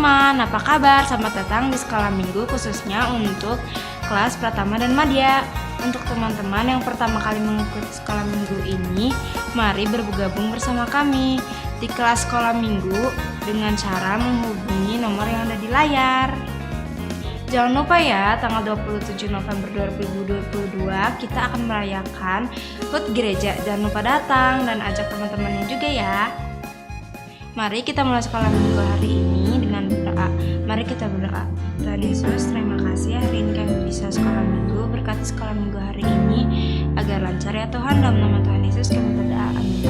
teman-teman, apa kabar? Selamat datang di Sekolah Minggu khususnya untuk kelas Pratama dan Madya. Untuk teman-teman yang pertama kali mengikuti Sekolah Minggu ini, mari bergabung bersama kami di kelas Sekolah Minggu dengan cara menghubungi nomor yang ada di layar. Jangan lupa ya, tanggal 27 November 2022 kita akan merayakan HUT gereja. Jangan lupa datang dan ajak teman-temannya juga ya. Mari kita mulai sekolah minggu hari ini dengan berdoa. Mari kita berdoa. Tuhan Yesus, terima kasih hari ini kami bisa sekolah minggu. Berkati sekolah minggu hari ini agar lancar ya Tuhan. Dalam nama Tuhan Yesus kami berdoa, amin.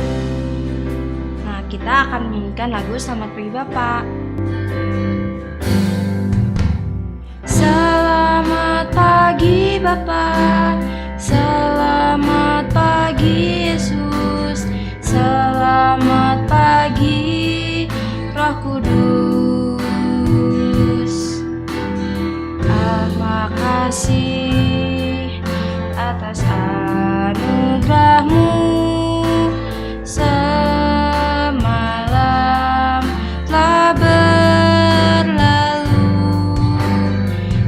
Nah, kita akan menyanyikan lagu Selamat Pagi Bapak. Selamat pagi Bapak, selamat pagi Yesus, selamat pagi Roh Kudus. Makasih atas anugerah-Mu, semalam telah berlalu.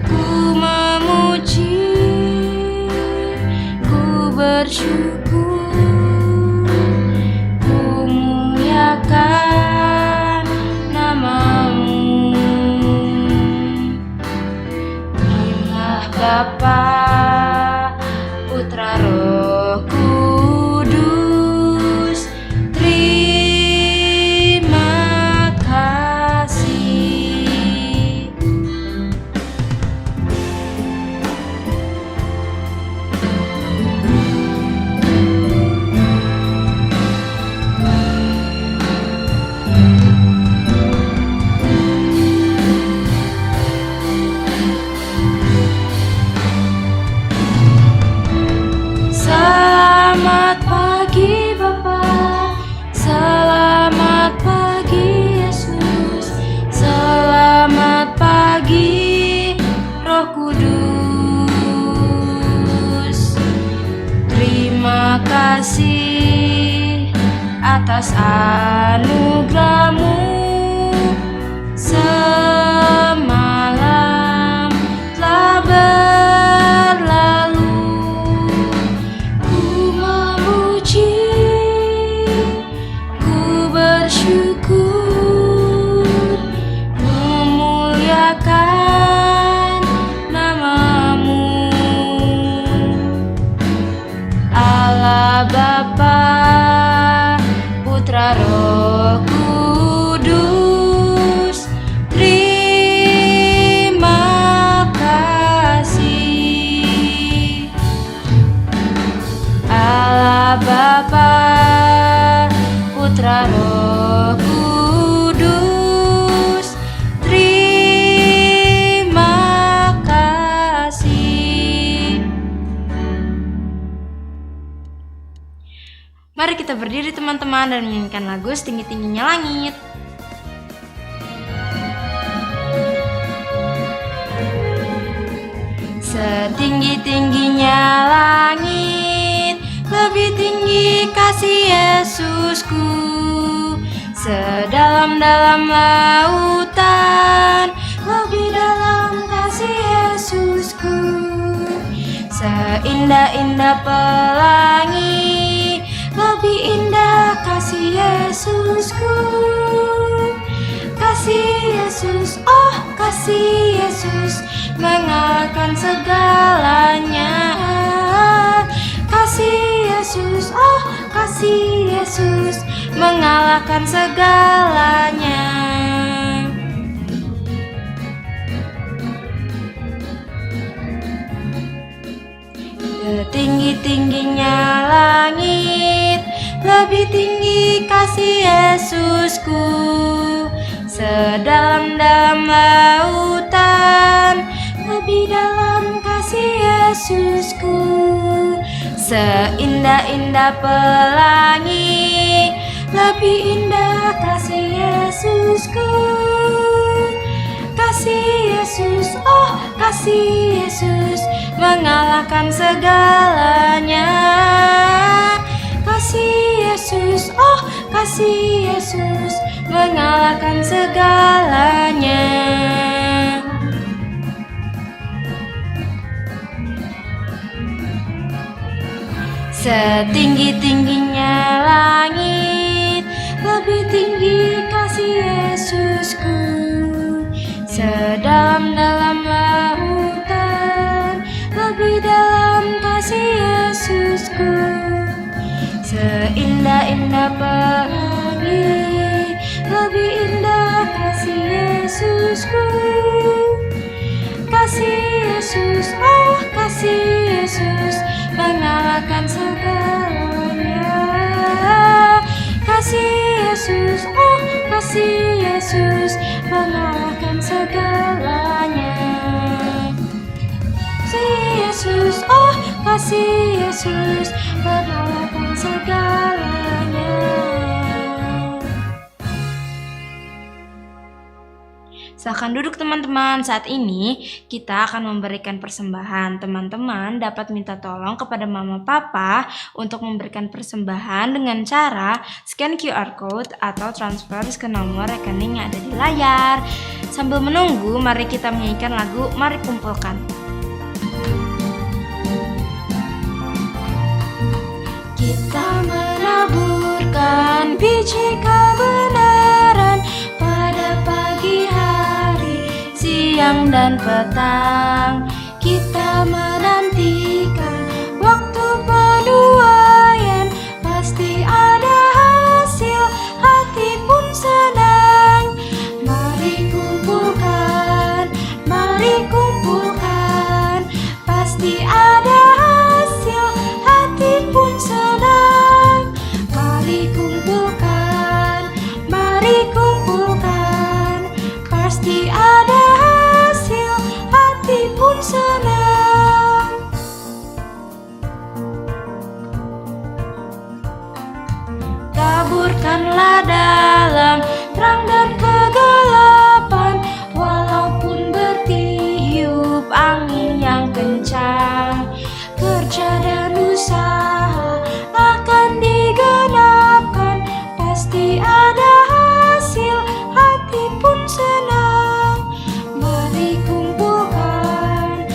Ku memuji, ku bersyukur, ku muliakan nama-Mu. Bapa, Putra, Roh Kudus, terima kasih. Selamat pagi Bapa, selamat pagi Yesus, selamat pagi Roh Kudus. Terima kasih atas anugerah-Mu, semalam telah berlalu. Bersyukur, memuliakan nama-Mu. Allah Bapa, Putra, Roh Kudus, terima kasih. Allah Bapa, Putra, Roh Kudus, terima kasih. Mari kita berdiri teman-teman dan menyanyikan lagu Setinggi-tingginya Langit. Setinggi-tingginya langit, lebih tinggi kasih Yesusku. Sedalam-dalam lautan, lebih dalam kasih Yesusku. Seindah-indah pelangi, lebih indah kasih Yesusku. Kasih Yesus, oh kasih Yesus, mengalahkan segalanya. Kasih Yesus, oh kasih Yesus, mengalahkan segalanya. Setinggi-tingginya langit, lebih tinggi kasih Yesusku. Sedalam-dalam lautan, lebih dalam kasih Yesusku. Seindah-indah pelangi, lebih indah kasih Yesusku. Kasih Yesus, oh kasih Yesus, mengalahkan segalanya. Kasih Yesus, oh kasih Yesus, mengalahkan segalanya. Setinggi-tingginya langit, lebih tinggi kasih Yesusku. Sedalam-dalam lautan, lebih dalam kasih Yesusku. Seindah-indah pelangi, lebih indah kasih Yesusku. Kasih Yesus, oh kasih Yesus, mengalahkan segalanya. Kasih Yesus, oh kasih Yesus, mengalahkan segalanya. Kasih Yesus, oh kasih Yesus, mengalahkan segalanya. Silakan duduk teman-teman. Saat ini kita akan memberikan persembahan. Teman-teman dapat minta tolong kepada mama papa untuk memberikan persembahan dengan cara scan QR code atau transfer ke nomor rekening yang ada di layar. Sambil menunggu, mari kita menyanyikan lagu Mari Kumpulkan. Kita menaburkan biji kebenaran pada pagi hari, siang dan petang. Kita menantikan waktu penuaian, pasti ada hasil, hati pun senang. Mari kumpulkan, pasti ada hasil, hati pun senang. Mari kumpulkan, pasti ada hasil, hati pun senang. Taburkanlah dalam terang dan kegelapan, walaupun bertiup angin yang kencang. Kerja dan usaha akan digenapkan, pasti ada hasil, hati pun senang. Mari kumpulkan,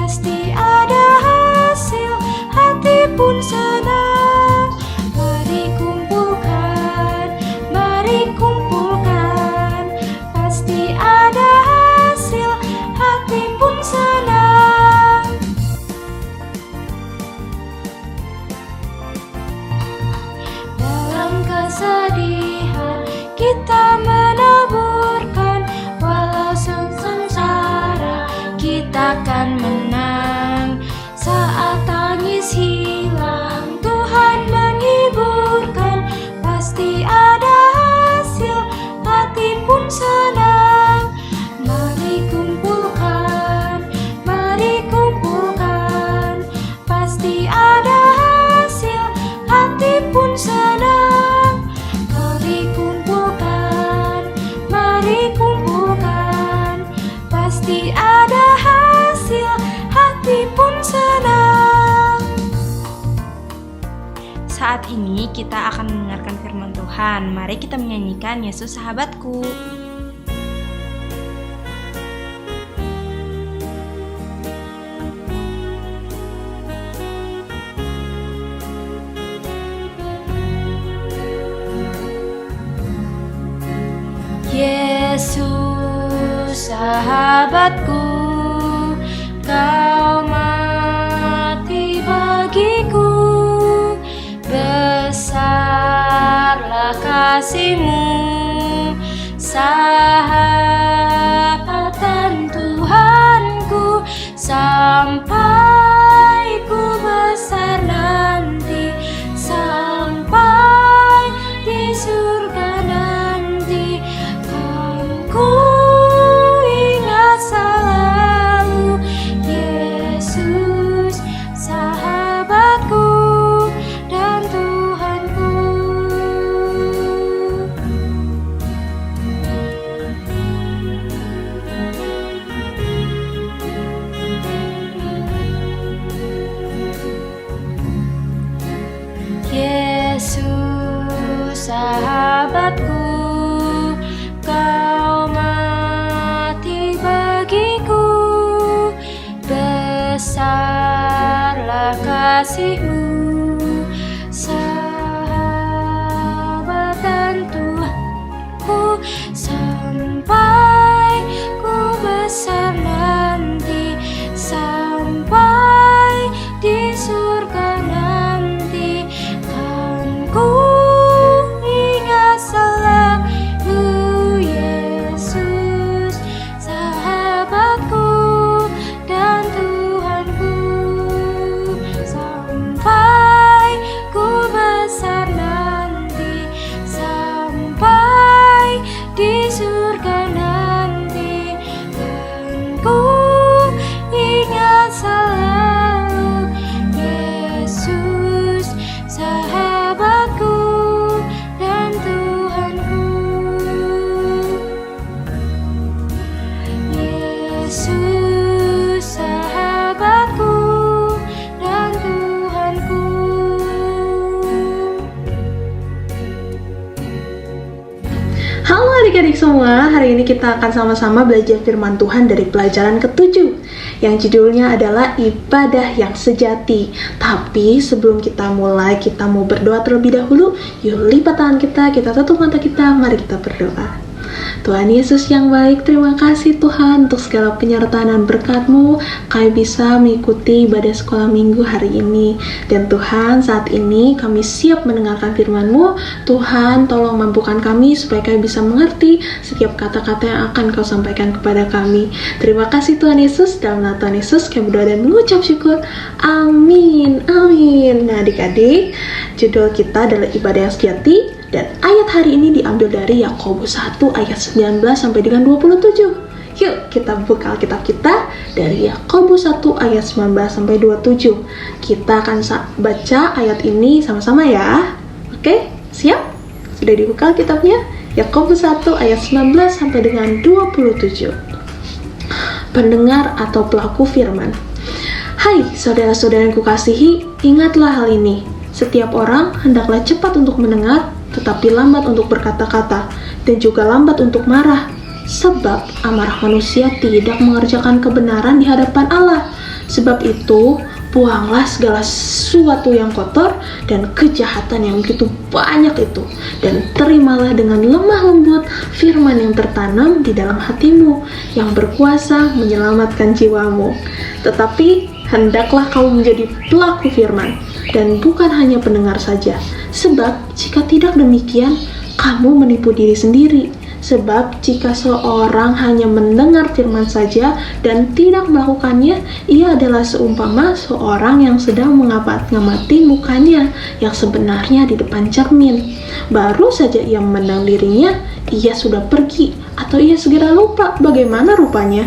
pasti ada hasil, hati pun senang. Mari kumpulkan, pasti ada hasil, hati pun senang. Dalam kesedihan kita menaburkan, walau sengsara kita akan menang. Saat tangis hilang, Tuhan menghiburkan, pasti ada hasil, hati pun senang. Mari kumpulkan, pasti ada hasil, hati pun senang. Mari kumpulkan, pasti ada hasil, hati pun senang. Saat ini kita akan mendengarkan firman Tuhan. Mari kita menyanyikan Yesus Sahabatku. Yesus sahabatku, kau mati bagiku, besarlah kasih-Mu, sahabatan Tuhanku, sampai ku besar nanti, sampai di surga nanti. Ku ingat selalu Yesus sahabatku dan Tuhanku. Yesus sahabatku, kau mati bagiku, besar kasih-Mu, sahabat dan Tuhanku, sampai ku besar nanti, sampai di surga nanti, kan ku ingat selalu Yesus, sahabatku dan Tuhanku, sampai ku besar nanti, sampai di surga nanti, kan ku ingat selalu Yesus, sahabatku dan Tuhanku. Yesus, sahabatku dan Tuhanku. Halo adik-adik semua, hari ini kita akan sama-sama belajar firman Tuhan dari pelajaran ke-7 yang judulnya adalah ibadah yang sejati. Tapi sebelum kita mulai, kita mau berdoa terlebih dahulu. Yuk lipat tangan kita tutup mata kita, mari kita berdoa. Tuhan Yesus yang baik, terima kasih Tuhan untuk segala penyertaan dan berkat-Mu. Kami bisa mengikuti ibadah sekolah minggu hari ini. Dan Tuhan, saat ini kami siap mendengarkan firman-Mu. Tuhan, tolong mampukan kami supaya kami bisa mengerti setiap kata-kata yang akan Kau sampaikan kepada kami. Terima kasih Tuhan Yesus. Dalam nama Tuhan Yesus kami berdoa dan mengucap syukur. Amin. Amin. Nah adik-adik, judul kita adalah ibadah yang sejati. Dan ayat hari ini diambil dari Yakobus 1 ayat 19 sampai dengan 27. Yuk kita buka Alkitab kita dari Yakobus 1 ayat 19 sampai 27. Kita akan baca ayat ini sama-sama ya. Oke, siap? Sudah dibuka Alkitabnya? Yakobus 1 ayat 19 sampai dengan 27. Pendengar atau pelaku firman. Hai saudara-saudara yang kukasihi, ingatlah hal ini. Setiap orang hendaklah cepat untuk mendengar, tetapi lambat untuk berkata-kata, dan juga lambat untuk marah. Sebab amarah manusia tidak mengerjakan kebenaran di hadapan Allah. Sebab itu, buanglah segala sesuatu yang kotor dan kejahatan yang begitu banyak itu, dan terimalah dengan lemah lembut firman yang tertanam di dalam hatimu, yang berkuasa menyelamatkan jiwamu. Tetapi hendaklah kamu menjadi pelaku firman, dan bukan hanya pendengar saja. Sebab jika tidak demikian, kamu menipu diri sendiri. Sebab jika seorang hanya mendengar firman saja dan tidak melakukannya, ia adalah seumpama seorang yang sedang mengamati mukanya yang sebenarnya di depan cermin. Baru saja ia memandang dirinya, ia sudah pergi, atau ia segera lupa bagaimana rupanya.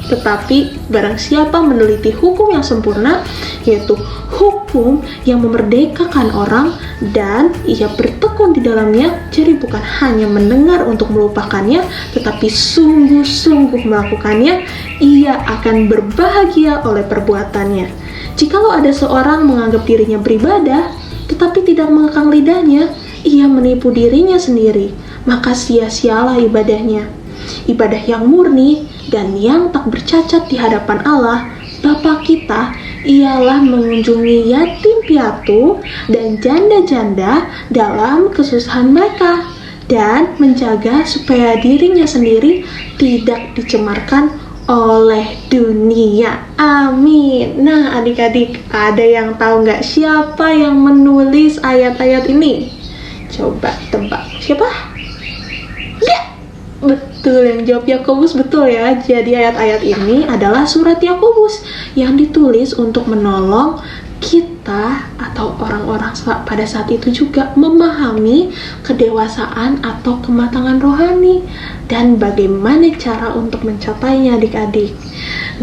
Tetapi barang siapa meneliti hukum yang sempurna, yaitu hukum yang memerdekakan orang, dan ia bertekun di dalamnya, jadi bukan hanya mendengar untuk melupakannya, tetapi sungguh-sungguh melakukannya, ia akan berbahagia oleh perbuatannya. Jikalau ada seorang menganggap dirinya beribadah, tetapi tidak mengekang lidahnya, ia menipu dirinya sendiri, maka sia-sialah ibadahnya. Ibadah yang murni dan yang tak bercacat di hadapan Allah Bapa kita ialah mengunjungi yatim piatu dan janda-janda dalam kesusahan mereka, dan menjaga supaya dirinya sendiri tidak dicemarkan oleh dunia. Amin. Nah adik-adik, ada yang tahu nggak siapa yang menulis ayat-ayat ini? Coba tebak, siapa? Ya, betul, yang jawab Yakobus, betul ya. Jadi ayat-ayat ini adalah surat Yakobus yang ditulis untuk menolong kita atau orang-orang pada saat itu juga memahami kedewasaan atau kematangan rohani dan bagaimana cara untuk mencapainya adik-adik.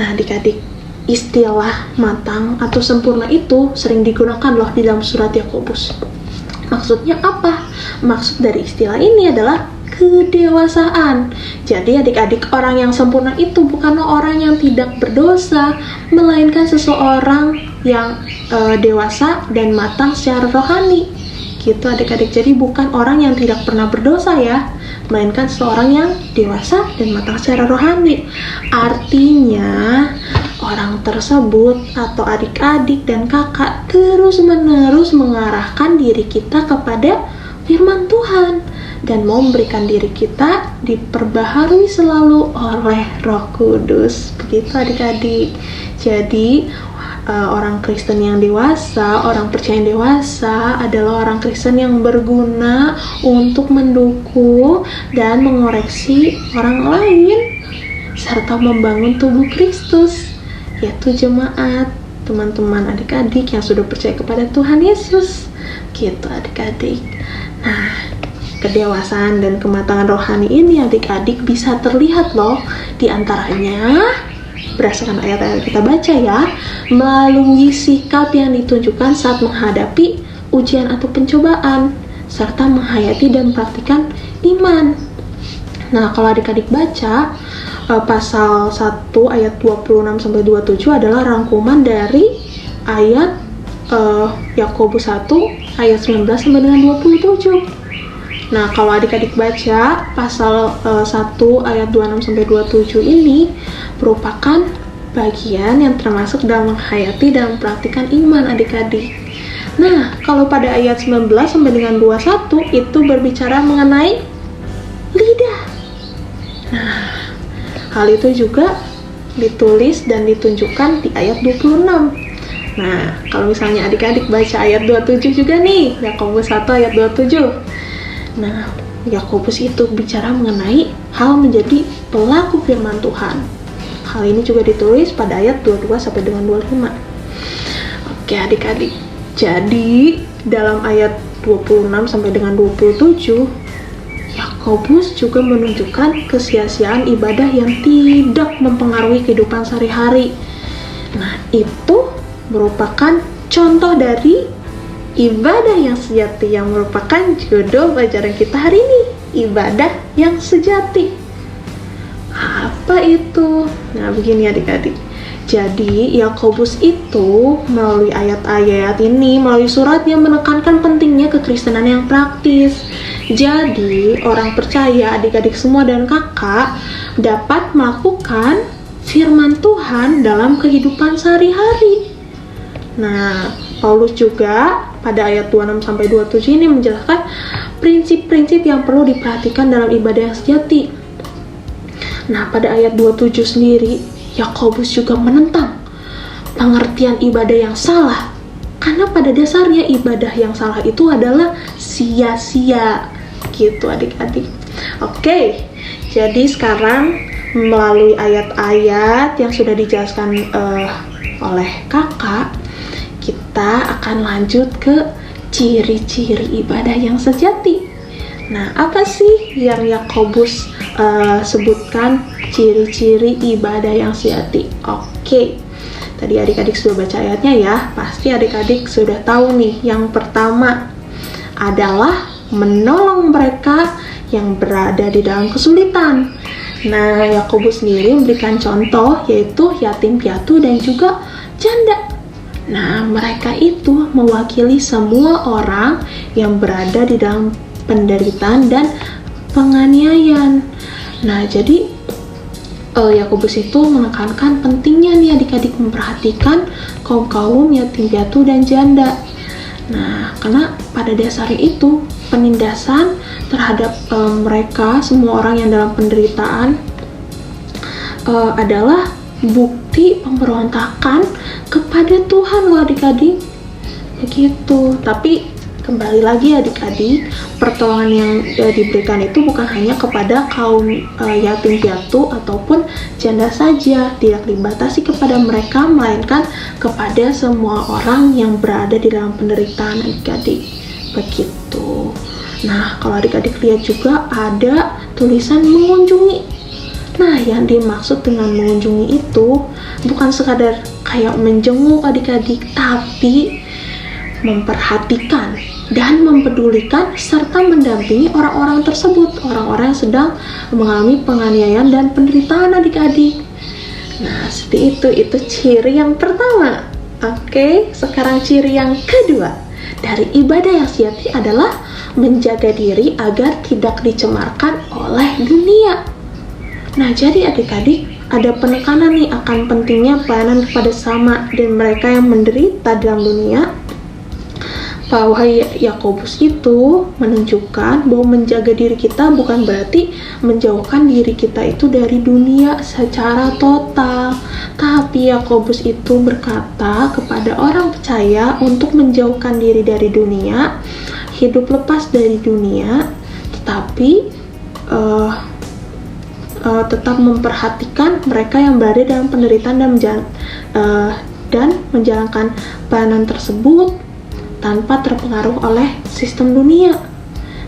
Nah adik-adik, istilah matang atau sempurna itu sering digunakan loh di dalam surat Yakobus. Maksudnya apa? Maksud dari istilah ini adalah kedewasaan. Jadi adik-adik, orang yang sempurna itu bukanlah orang yang tidak berdosa, melainkan seseorang yang dewasa dan matang secara rohani. Gitu adik-adik. Jadi bukan orang yang tidak pernah berdosa ya, melainkan seseorang yang dewasa dan matang secara rohani. Artinya orang tersebut atau adik-adik dan kakak terus-menerus mengarahkan diri kita kepada firman Tuhan dan memberikan diri kita diperbaharui selalu oleh Roh Kudus. Begitu adik-adik. Jadi orang Kristen yang dewasa, orang percaya yang dewasa adalah orang Kristen yang berguna untuk mendukung dan mengoreksi orang lain serta membangun tubuh Kristus, yaitu jemaat, teman-teman adik-adik yang sudah percaya kepada Tuhan Yesus. Gitu adik-adik. Nah, kedewasaan dan kematangan rohani ini adik-adik bisa terlihat loh, di antaranya berdasarkan ayat-ayat kita baca ya, melalui sikap yang ditunjukkan saat menghadapi ujian atau pencobaan, serta menghayati dan mempraktikkan iman. Nah, kalau adik-adik baca pasal 1 ayat 26-27 adalah rangkuman dari ayat Yakobus 1 ayat 19 sampai dengan 27. Nah, kalau adik-adik baca pasal 1 ayat 26 sampai 27 ini merupakan bagian yang termasuk dalam menghayati dan mempraktikkan iman adik-adik. Nah, kalau pada ayat 19 sampai dengan 21 itu berbicara mengenai lidah. Nah, hal itu juga ditulis dan ditunjukkan di ayat 26. Nah, kalau misalnya adik-adik baca ayat 27 juga nih, Yakobus 1 ayat 27. Nah, Yakobus itu bicara mengenai hal menjadi pelaku firman Tuhan. Hal ini juga ditulis pada ayat 22 sampai dengan 25. Oke, adik-adik. Jadi, dalam ayat 26 sampai dengan 27, Yakobus juga menunjukkan kesia-siaan ibadah yang tidak mempengaruhi kehidupan sehari-hari. Nah, itu merupakan contoh dari ibadah yang sejati, yang merupakan judul pelajaran kita hari ini, ibadah yang sejati. Apa itu? Nah, begini adik-adik. Jadi, Yakobus itu melalui ayat-ayat ini, melalui suratnya menekankan pentingnya kekristenan yang praktis. Jadi, orang percaya, adik-adik semua dan kakak dapat melakukan firman Tuhan dalam kehidupan sehari-hari. Nah, Paulus juga pada ayat 26 sampai 27 ini menjelaskan prinsip-prinsip yang perlu diperhatikan dalam ibadah yang sejati. Nah, pada ayat 27 sendiri, Yakobus juga menentang pengertian ibadah yang salah, karena pada dasarnya ibadah yang salah itu adalah sia-sia. Gitu adik-adik. Oke, jadi sekarang melalui ayat-ayat yang sudah dijelaskan oleh kakak, kita akan lanjut ke ciri-ciri ibadah yang sejati. Nah, apa sih yang Yakobus sebutkan ciri-ciri ibadah yang sejati? Oke, tadi adik-adik sudah baca ayatnya ya. Pasti adik-adik sudah tahu nih. Yang pertama adalah menolong mereka yang berada di dalam kesulitan. Nah, Yakobus sendiri memberikan contoh yaitu yatim piatu dan juga janda. Nah, mereka itu mewakili semua orang yang berada di dalam penderitaan dan penganiayaan. Nah, jadi Yakobus itu menekankan pentingnya nih adik-adik memperhatikan kaum-kaum yatim piatu dan janda. Nah, karena pada dasarnya itu penindasan terhadap mereka, semua orang yang dalam penderitaan adalah bukti pemberontakan kepada Tuhan loh adik-adik. Begitu. Tapi kembali lagi adik-adik, pertolongan yang diberikan itu bukan hanya kepada kaum yatim piatu ataupun janda saja, tidak dibatasi kepada mereka, melainkan kepada semua orang yang berada di dalam penderitaan adik-adik. Begitu. Nah, kalau adik-adik lihat juga ada tulisan mengunjungi. Nah, yang dimaksud dengan mengunjungi itu bukan sekadar kayak menjenguk adik-adik, tapi memperhatikan dan mempedulikan serta mendampingi orang-orang tersebut, orang-orang yang sedang mengalami penganiayaan dan penderitaan adik-adik. Nah, seperti itu ciri yang pertama. Oke, sekarang ciri yang kedua dari ibadah yang sejati adalah menjaga diri agar tidak dicemarkan oleh dunia. Nah, jadi adik-adik, ada penekanan nih akan pentingnya pelayanan kepada sesama dan mereka yang menderita dalam dunia. Bahwa Yakobus itu menunjukkan bahwa menjaga diri kita bukan berarti menjauhkan diri kita itu dari dunia secara total. Tapi Yakobus itu berkata kepada orang percaya untuk menjauhkan diri dari dunia, hidup lepas dari dunia, tetapi tetap memperhatikan mereka yang berada dalam penderitaan dan menjalankan pelayanan tersebut tanpa terpengaruh oleh sistem dunia.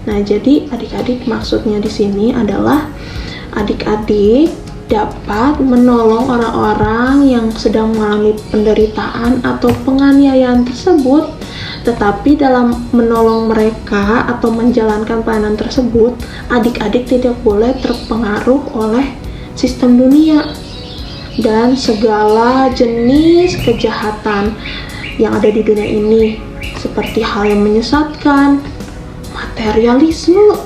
Nah, jadi adik-adik maksudnya di sini adalah adik-adik dapat menolong orang-orang yang sedang mengalami penderitaan atau penganiayaan tersebut, tetapi dalam menolong mereka atau menjalankan pelayanan tersebut, adik-adik tidak boleh terpengaruh oleh sistem dunia dan segala jenis kejahatan yang ada di dunia ini, seperti hal yang menyesatkan, materialisme,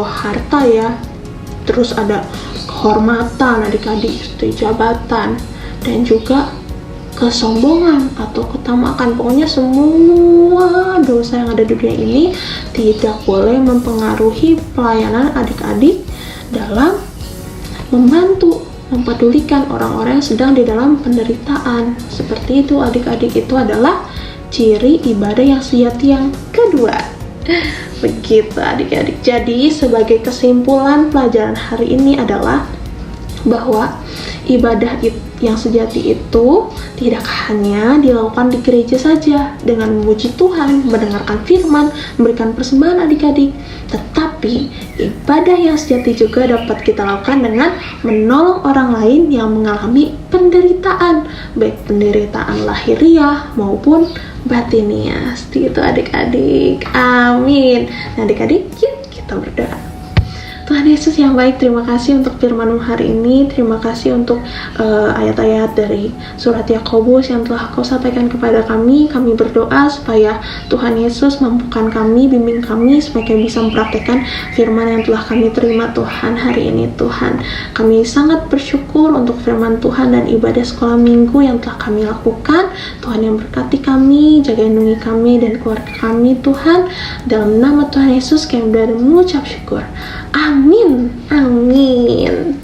harta ya, terus ada kehormatan adik-adik, seperti jabatan, dan juga kesombongan atau ketamakan. Pokoknya semua dosa yang ada di dunia ini tidak boleh mempengaruhi pelayanan adik-adik dalam membantu, mempedulikan orang-orang yang sedang di dalam penderitaan. Seperti itu adik-adik, itu adalah ciri ibadah yang sejati yang kedua. Begitu adik-adik. Jadi sebagai kesimpulan pelajaran hari ini adalah bahwa ibadah yang sejati itu tidak hanya dilakukan di gereja saja dengan memuji Tuhan, mendengarkan firman, memberikan persembahan adik-adik, tetapi ibadah yang sejati juga dapat kita lakukan dengan menolong orang lain yang mengalami penderitaan, baik penderitaan lahiriah maupun batiniah. Seperti itu adik-adik. Amin. Nah adik-adik, yuk kita berdoa. Tuhan Yesus yang baik, terima kasih untuk firman-Mu hari ini. Terima kasih untuk ayat-ayat dari surat Yakobus yang telah Kau sampaikan kepada kami. Kami berdoa supaya Tuhan Yesus mampukan kami, bimbing kami supaya kami bisa mempraktekkan firman yang telah kami terima Tuhan hari ini. Tuhan, kami sangat bersyukur untuk firman Tuhan dan ibadah sekolah minggu yang telah kami lakukan. Tuhan yang berkati kami, jaga lindungi kami dan keluarga kami Tuhan. Dalam nama Tuhan Yesus kami berdoa dan mengucap syukur. Amin, amin.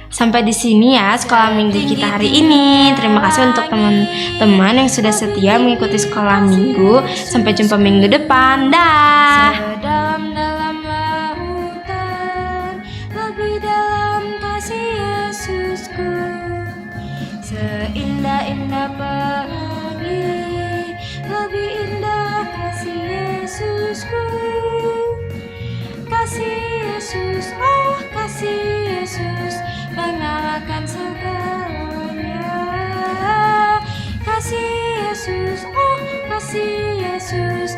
Sampai di sini ya sekolah minggu kita hari ini. Terima kasih untuk teman-teman yang sudah setia mengikuti sekolah minggu. Sampai jumpa minggu depan. Dah. Sedalam-dalam lautan, lebih dalam kasih Yesusku. Seindah-indah pagi, lebih indah kasih Yesusku. Kasih Yesus, oh kasih Yesus, mengalahkan segalanya. Kasih Yesus, oh kasih Yesus,